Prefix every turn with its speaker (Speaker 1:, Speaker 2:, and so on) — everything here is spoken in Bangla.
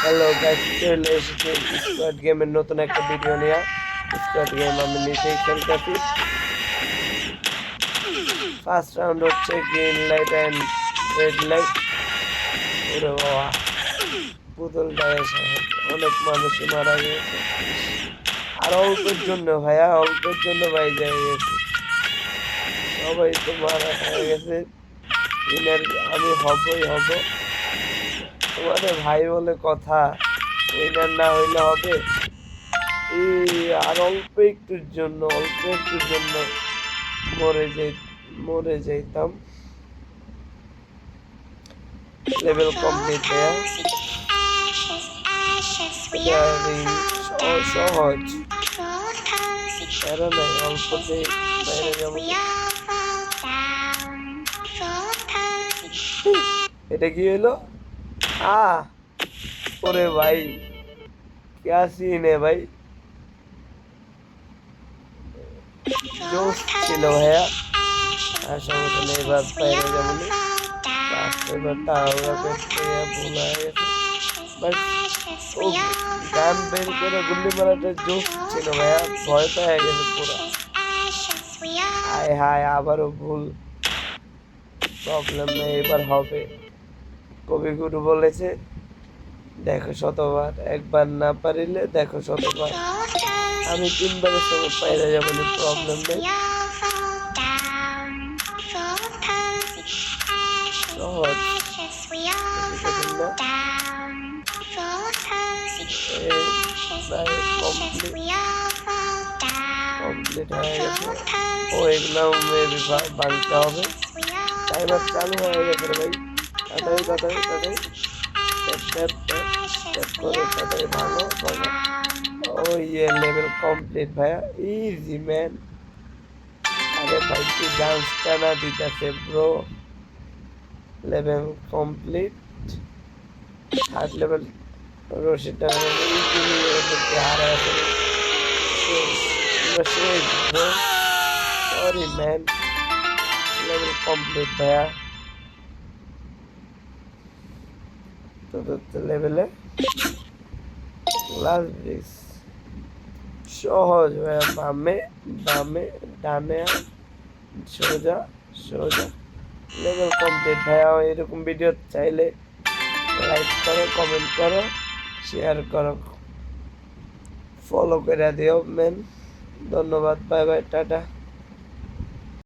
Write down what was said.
Speaker 1: হ্যালো গাইস, চলে এসেছি স্কোয়াড গেমের নতুন একটা ভিডিও নিয়ে। স্কোয়াড গেম আমি নিজেই খেলতেছি। ফার্স্ট রাউন্ড হচ্ছে green light and red light. ওরে বাবা, পুতুলটা এসে অনেক মানুষই মারা গেছে। আর অল্পের জন্য ভাইয়া, অল্পের জন্য ভাই যাই গেছে, সবাই তো মারা হয়ে গেছে। আমি হবই হব, তোমাদের ভাই বলে কথা, উইনার না হইলে হবে। আর অল্প একটুর জন্য মরে যেতাম। লেভেল কমপ্লিট দেয়া সহজ, এরা নাই, অল্পতে বাইরে যাবো। এটা কি হলো? ওরে ভাই, क्या सीन है भाई, জোশ ছিল ভাইয়া। আর সমস্যা নেই, এবার বাইরে যেমন এবারটা ওরা দেখতে ভুল হয়ে গেছে। বাট ও গান বের করে গুল্লি মারাটা জোশ ছিল ভাইয়া, ভয় পেয়ে গেছে পুরো। হায় হায়, আবারও ভুল। প্রবলেম নেই, এবার হবে। কবিগুরু বলেছে, দেখো শতবার, একবার না পারিলে দেখো শতবার। আমি 3বারের সময় পাইরে যাবো, প্রবলেম নেই। সহজ, কমপ্লিট হয়ে গেছে। ও এগুলো মেবি ভাঙতে হবে। টাইমার চালু হয়ে গেছে রে ভাই, তাড়াতাড়ি তাড়াতাড়ি ভালো ভালো। ও ইয়ে, লেভেল কমপ্লিট ভাইয়া, ইজি ম্যান। আরে ভাই কি ডান্সটা না দিতেছে bro. Level complete, 3rd level. রশিদটা সরি ম্যান। লেভেল কমপ্লিট ভাইয়া। লেভেলে লাস্ট ব্রিজ সহজ ভাইয়া, বামে ডানে সোজা। লেভেল কমপ্লিট ভাইয়া। এরকম ভিডিও চাইলে লাইক করো, কমেন্ট করো, শেয়ার করো, ফলো করে দিও ম্যান। ধন্যবাদ, বাই বাই, টাটা।